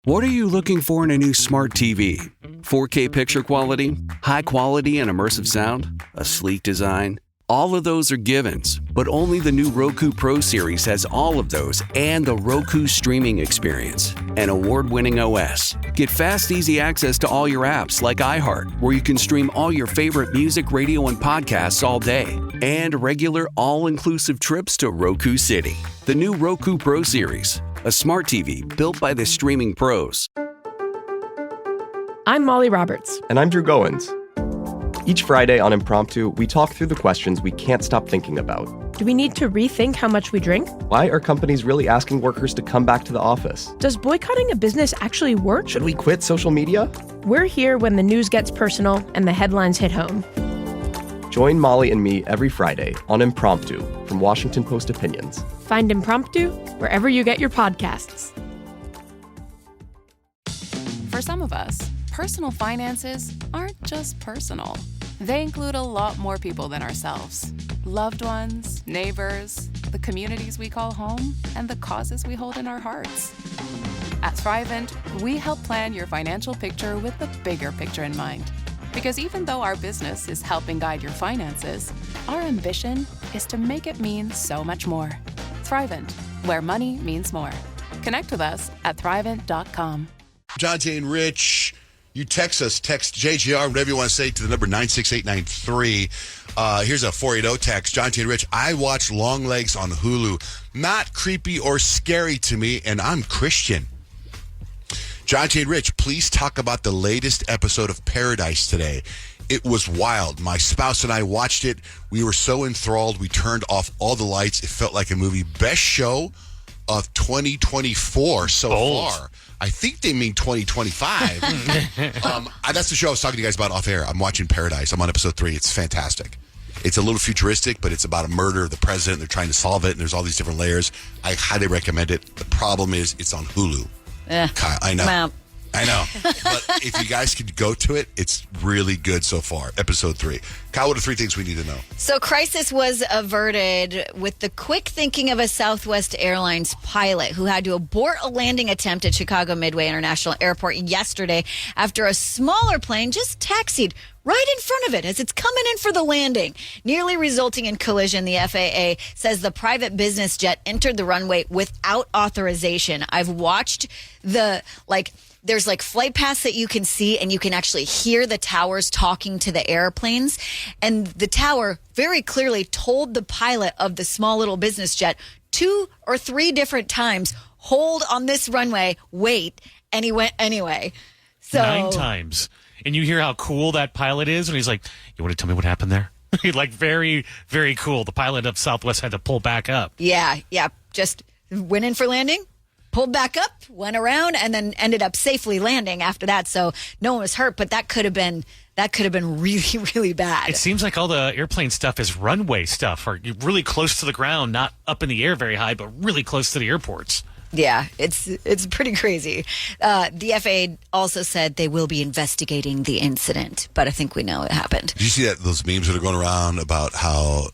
What are you looking for in a new smart TV? 4K picture quality? High quality and immersive sound? A sleek design? All of those are givens, but only the new Roku Pro Series has all of those and the Roku streaming experience, an award-winning OS. Get fast, easy access to all your apps like iHeart, where you can stream all your favorite music, radio, and podcasts all day, and regular all-inclusive trips to Roku City. The new Roku Pro Series, a smart TV built by the streaming pros. I'm Molly Roberts. And I'm Drew Goins. Each Friday on Impromptu, we talk through the questions we can't stop thinking about. Do we need to rethink how much we drink? Why are companies really asking workers to come back to the office? Does boycotting a business actually work? Should we quit social media? We're here when the news gets personal and the headlines hit home. Join Molly and me every Friday on Impromptu from Washington Post Opinions. Find Impromptu wherever you get your podcasts. For some of us, personal finances aren't just personal. They include a lot more people than ourselves. Loved ones, neighbors, the communities we call home, and the causes we hold in our hearts. At Thrivent, we help plan your financial picture with the bigger picture in mind. Because even though our business is helping guide your finances, our ambition is to make it mean so much more. Thrivent, where money means more. Connect with us at Thrivent.com. Jonte and Rich, you text us, text JGR, whatever you want to say, to the number 96893. Here's a 480 text. Jonte and Rich, I watch Long Legs on Hulu. Not creepy or scary to me, and I'm Christian. Jonte and Rich, please talk about the latest episode of Paradise today. It was wild. My spouse and I watched it. We were so enthralled, we turned off all the lights. It felt like a movie. Best show of 2024 so far. I think they mean 2025. That's the show I was talking to you guys about off air. I'm watching Paradise. I'm on episode 3. It's fantastic. It's a little futuristic, but it's about a murder of the president. They're trying to solve it, and there's all these different layers. I highly recommend it. The problem is it's on Hulu. Kyle, I know. Wow. I know. But if you guys could go to it, it's really good so far. Episode 3. Kyle, what are 3 things we need to know? So crisis was averted with the quick thinking of a Southwest Airlines pilot who had to abort a landing attempt at Chicago Midway International Airport yesterday after a smaller plane just taxied right in front of it as it's coming in for the landing, nearly resulting in collision. The FAA says the private business jet entered the runway without authorization. I've watched there's flight paths that you can see, and you can actually hear the towers talking to the airplanes. And the tower very clearly told the pilot of the small little business jet 2 or 3 different times, hold on this runway, wait. And he went anyway. So 9 times. And you hear how cool that pilot is, and he's like, you want to tell me what happened there? Very, very cool. The pilot of Southwest had to pull back up. Yeah. Just went in for landing, pulled back up, went around, and then ended up safely landing after that. So no one was hurt, but that could have been really, really bad. It seems like all the airplane stuff is runway stuff, or really close to the ground, not up in the air very high, but really close to the airports. Yeah, it's pretty crazy. The FAA also said they will be investigating the incident, but I think we know it happened. Did you see those memes that are going around about how,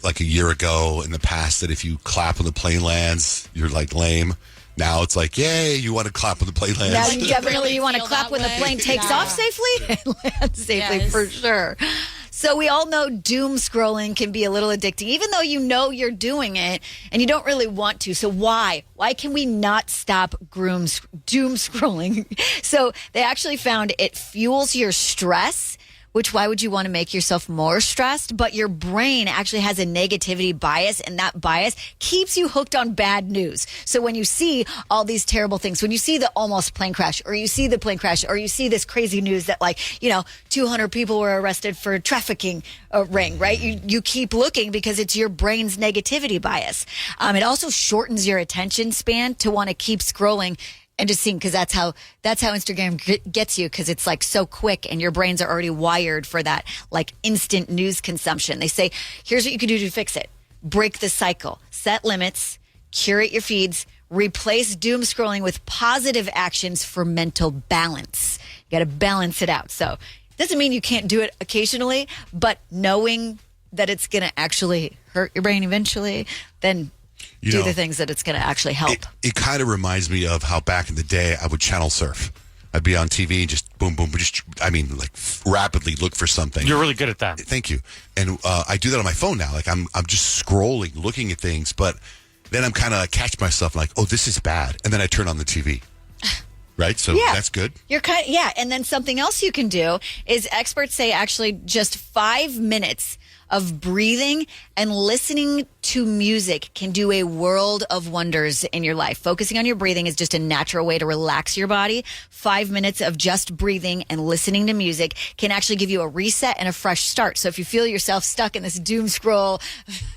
like a year ago in the past, that if you clap when the plane lands, you're like lame? Now it's like, yay, you want to clap when the plane lands. Now definitely you want to clap when the plane takes off safely and lands safely, for sure. So we all know doom scrolling can be a little addicting, even though you know you're doing it and you don't really want to. So why? Why can we not stop doom scrolling? So they actually found it fuels your stress, which why would you want to make yourself more stressed? But your brain actually has a negativity bias, and that bias keeps you hooked on bad news. So when you see all these terrible things, when you see the almost plane crash, or you see the plane crash, or you see this crazy news that 200 people were arrested for a trafficking ring, right? You keep looking because it's your brain's negativity bias. It also shortens your attention span to want to keep scrolling and just seeing, because that's how Instagram gets you, because it's so quick and your brains are already wired for that instant news consumption. They say, here's what you can do to fix it. Break the cycle, set limits, curate your feeds, replace doom scrolling with positive actions for mental balance. You got to balance it out. So it doesn't mean you can't do it occasionally, but knowing that it's going to actually hurt your brain eventually, then do the things that it's going to actually help. It kind of reminds me of how back in the day I would channel surf. I'd be on TV and just boom, boom, rapidly look for something. You're really good at that. Thank you. And I do that on my phone now. Like I'm just scrolling, looking at things, but then I'm kind of catch myself like, oh, this is bad, and then I turn on the TV. Right? So that's good. And then something else you can do is experts say actually just 5 minutes of breathing and listening to music can do a world of wonders in your life. Focusing on your breathing is just a natural way to relax your body. 5 minutes of just breathing and listening to music can actually give you a reset and a fresh start. So if you feel yourself stuck in this doom scroll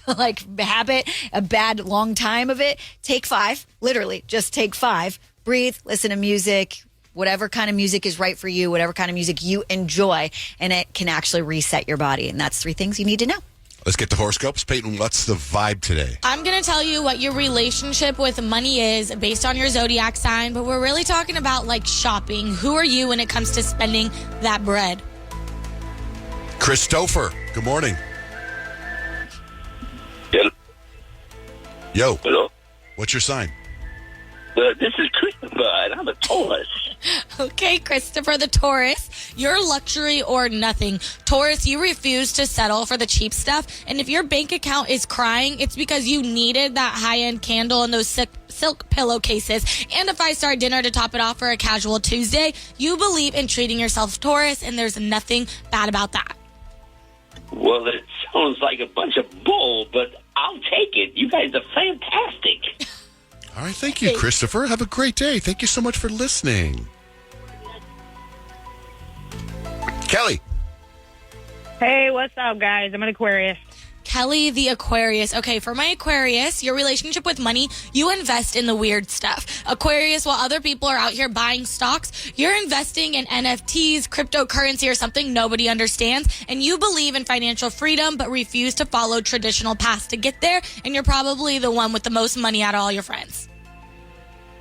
habit, a bad long time of it, take 5. Literally, just take 5. Breathe, listen to music, whatever kind of music is right for you, whatever kind of music you enjoy, and it can actually reset your body. And that's 3 things you need to know. Let's get the horoscopes. Peyton, what's the vibe today? I'm going to tell you what your relationship with money is based on your zodiac sign, but we're really talking about like shopping. Who are you when it comes to spending that bread? Christopher, good morning. Yo. Hello? What's your sign? This is Christopher, and I'm a Taurus. Okay, Christopher the Taurus, you're luxury or nothing. Taurus, you refuse to settle for the cheap stuff, and if your bank account is crying, it's because you needed that high-end candle and those silk pillowcases and a 5-star dinner to top it off for a casual Tuesday. You believe in treating yourself, Taurus, and there's nothing bad about that. Well, it sounds like a bunch of bull, but I'll take it. You guys are fantastic. All right, thank you, Christopher. Have a great day. Thank you so much for listening. Kelly. Hey, what's up, guys? I'm an Aquarius. Kelly the Aquarius. Okay, for my Aquarius, your relationship with money, you invest in the weird stuff. Aquarius, while other people are out here buying stocks, you're investing in NFTs, cryptocurrency, or something nobody understands, and you believe in financial freedom but refuse to follow traditional paths to get there, and you're probably the one with the most money out of all your friends.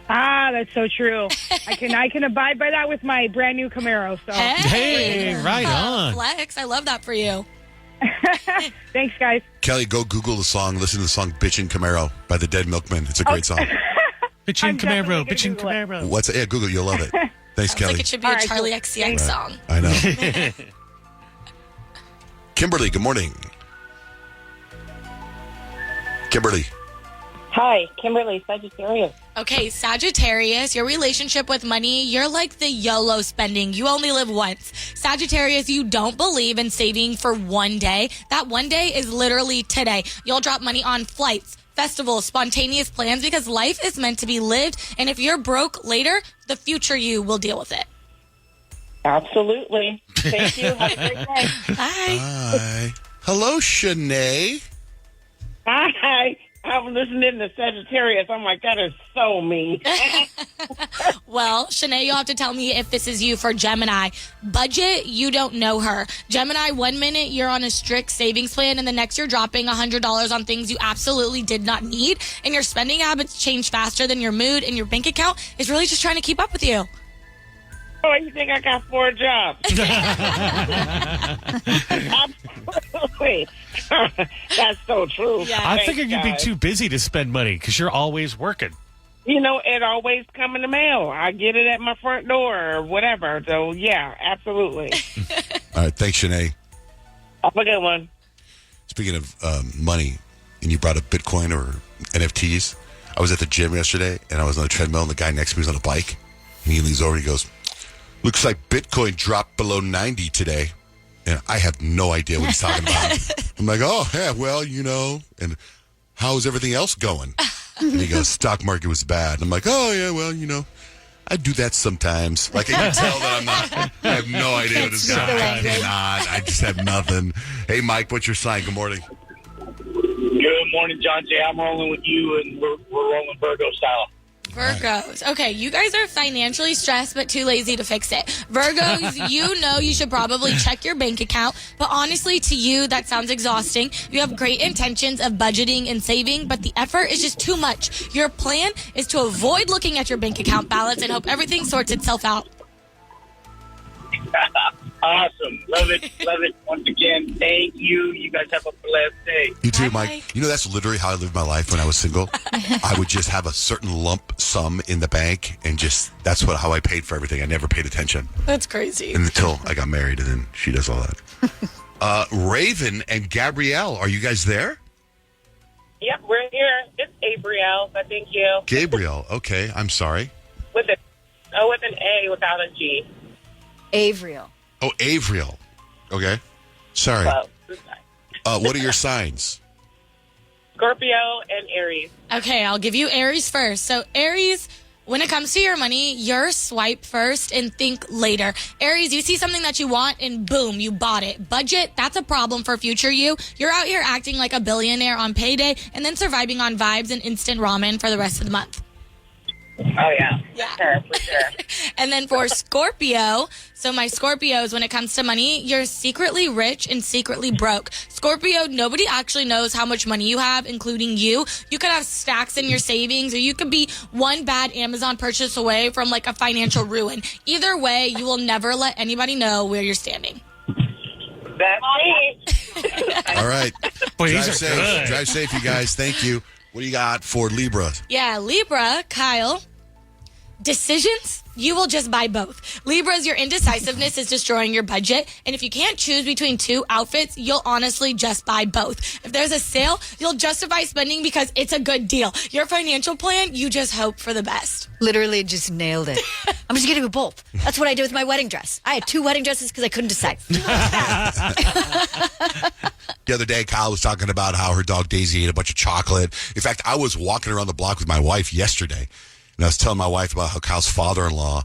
Ah, that's so true. I can abide by that with my brand new Camaro. So Hey, right on. Flex, I love that for you. Thanks, guys. Kelly, go Google the song. Listen to the song Bitchin' Camaro by the Dead Milkmen. It's a great song. Bitchin' Camaro, Bitchin' Camaro. What's it? Yeah, Google it. You'll love it. Thanks, Kelly. Like it should be a Charlie XCX song. I know. Kimberly, good morning. Kimberly. Hi, Kimberly, Sagittarius. Okay, Sagittarius, your relationship with money, you're like the YOLO spending. You only live once. Sagittarius, you don't believe in saving for one day. That one day is literally today. You'll drop money on flights, festivals, spontaneous plans because life is meant to be lived. And if you're broke later, the future you will deal with it. Absolutely. Thank you. Have a great day. Bye. Hi. Hello, Shanae. Hi. I'm listening to Sagittarius. I'm like, that is so mean. Well, Shanae, you'll have to tell me if this is you for Gemini. Budget, you don't know her. Gemini, 1 minute you're on a strict savings plan, and the next you're dropping $100 on things you absolutely did not need, and your spending habits change faster than your mood, and your bank account is really just trying to keep up with you. Oh, you think I got 4 jobs? Absolutely. That's so true. Yeah. I Thanks, figured you'd be guys. too busy to spend money because you're always working. You know, it always come in the mail. I get it at my front door or whatever. So, yeah, absolutely. All right, thanks, Shanae. Have a good one. Speaking of money, and you brought up Bitcoin or NFTs, I was at the gym yesterday, and I was on a treadmill, and the guy next to me was on a bike, and he leans over and he goes, looks like Bitcoin dropped below 90 today. And I have no idea what he's talking about. I'm like, oh, yeah, well, you know, and how's everything else going? And he goes, stock market was bad. And I'm like, oh, yeah, well, you know, I do that sometimes. Like, I can tell that I'm not, I have no idea what this guy is. I just have nothing. Hey, Mike, what's your sign? Good morning. Good morning, John Jay. I'm rolling with you, and we're rolling Virgo style. Virgos. Okay, you guys are financially stressed but too lazy to fix it. Virgos, you know you should probably check your bank account, but honestly, to you, that sounds exhausting. You have great intentions of budgeting and saving, but the effort is just too much. Your plan is to avoid looking at your bank account balance and hope everything sorts itself out. Awesome. Love it. Love it. Once again, thank you. You guys have a blessed day. You too, Bye. Mike. You know, that's literally how I lived my life when I was single. I would just have a certain lump sum in the bank, and that's how I paid for everything. I never paid attention That's crazy. until I got married, and then she does all that. Raven and Gabrielle, are you guys there? Yep, we're here. It's Abrielle, but thank you. Gabrielle, okay. I'm sorry. With an A without a G. Avriel. Oh, Avriel. Okay. Sorry. What are your signs? Scorpio and Aries. Okay, I'll give you Aries first. So Aries, when it comes to your money, you're swipe first and think later. Aries, you see something that you want and boom, you bought it. Budget, that's a problem for future you. You're out here acting like a billionaire on payday and then surviving on vibes and instant ramen for the rest of the month. Oh, yeah. Yeah. For sure. And then for Scorpio, so my Scorpios, when it comes to money, you're secretly rich and secretly broke. Scorpio, nobody actually knows how much money you have, including you. You could have stacks in your savings, or you could be one bad Amazon purchase away from like a financial ruin. Either way, you will never let anybody know where you're standing. That's me. All right. Boy, Drive these are safe. good. Drive safe, you guys. Thank you. What do you got for Libra? Yeah, Libra, Kyle. Decisions, you will just buy both. Libras, your indecisiveness is destroying your budget. And if you can't choose between two outfits, you'll honestly just buy both. If there's a sale, you'll justify spending because it's a good deal. Your financial plan, you just hope for the best. Literally just nailed it. I'm just going to do both. That's what I did with my wedding dress. I had 2 wedding dresses because I couldn't decide. The other day, Kyle was talking about how her dog Daisy ate a bunch of chocolate. In fact, I was walking around the block with my wife yesterday, and I was telling my wife about how Kyle's father-in-law,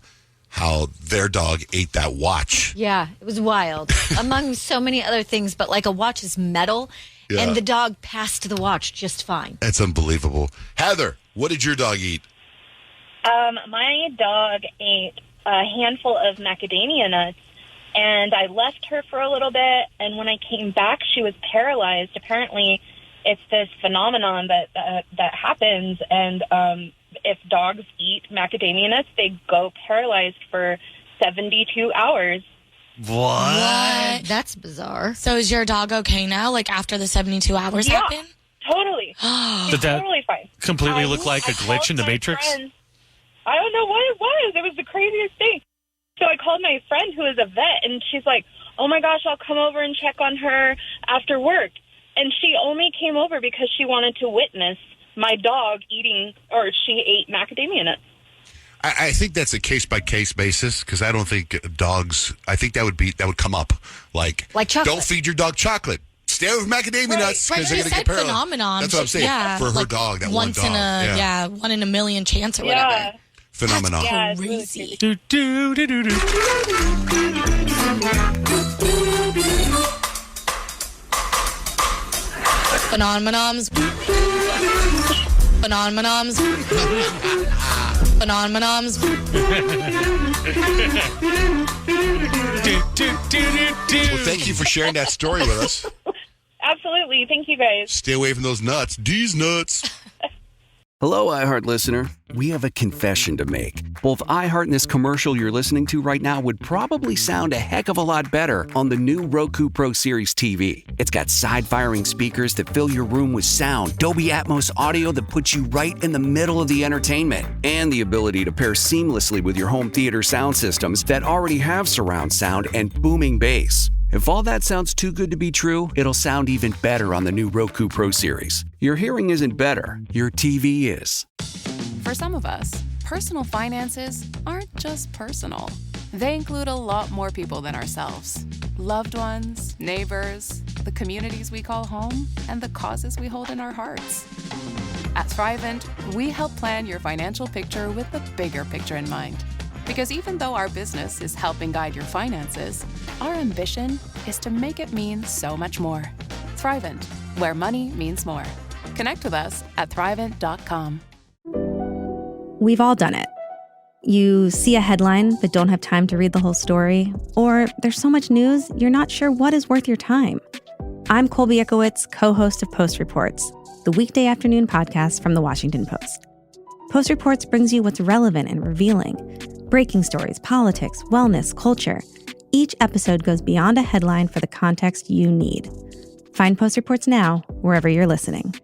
how their dog ate that watch. Yeah, it was wild. Among so many other things, but like a watch is metal, and the dog passed the watch just fine. That's unbelievable. Heather, what did your dog eat? My dog ate a handful of macadamia nuts, and I left her for a little bit, and when I came back, she was paralyzed. Apparently, it's this phenomenon that happens, and if dogs eat macadamia nuts, they go paralyzed for 72 hours. What? That's bizarre. So is your dog okay now, like after the 72 hours Yeah, happen? totally. Did that totally fine. completely look like a glitch in the Matrix? I don't know what it was. It was the craziest thing. So I called my friend who is a vet, and she's like, oh, my gosh, I'll come over and check on her after work. And she only came over because she wanted to witness my dog she ate macadamia nuts. I think that's a case-by-case basis, because I don't think dogs, I think that would come up. Like chocolate. Don't feed your dog chocolate. Stay with macadamia nuts, because they're going to get paralyzed. Phenomenon. That's what I'm saying. Yeah, for her like dog, that one dog. 1 in a million chance or Yeah. whatever. Phenomenon. Yeah, it's really Crazy. Do, do, do, do, do. Phenomenons. Phenomenons. Phenomenons. Do, do, do, do, do. Well, thank you for sharing that story with us. Absolutely. Thank you, guys. Stay away from those nuts. These nuts. Hello, iHeart listener. We have a confession to make. Both iHeart and this commercial you're listening to right now would probably sound a heck of a lot better on the new Roku Pro Series TV. It's got side-firing speakers that fill your room with sound, Dolby Atmos audio that puts you right in the middle of the entertainment, and the ability to pair seamlessly with your home theater sound systems that already have surround sound and booming bass. If all that sounds too good to be true, it'll sound even better on the new Roku Pro Series. Your hearing isn't better, your TV is. For some of us, personal finances aren't just personal. They include a lot more people than ourselves. Loved ones, neighbors, the communities we call home, and the causes we hold in our hearts. At Thrivent, we help plan your financial picture with the bigger picture in mind. Because even though our business is helping guide your finances, our ambition is to make it mean so much more. Thrivent, where money means more. Connect with us at Thrivent.com. We've all done it. You see a headline but don't have time to read the whole story, or there's so much news you're not sure what is worth your time. I'm Colby Ekowitz, co-host of Post Reports, the weekday afternoon podcast from The Washington Post. Post Reports brings you what's relevant and revealing. Breaking stories, politics, wellness, culture. Each episode goes beyond a headline for the context you need. Find Post Reports now, wherever you're listening.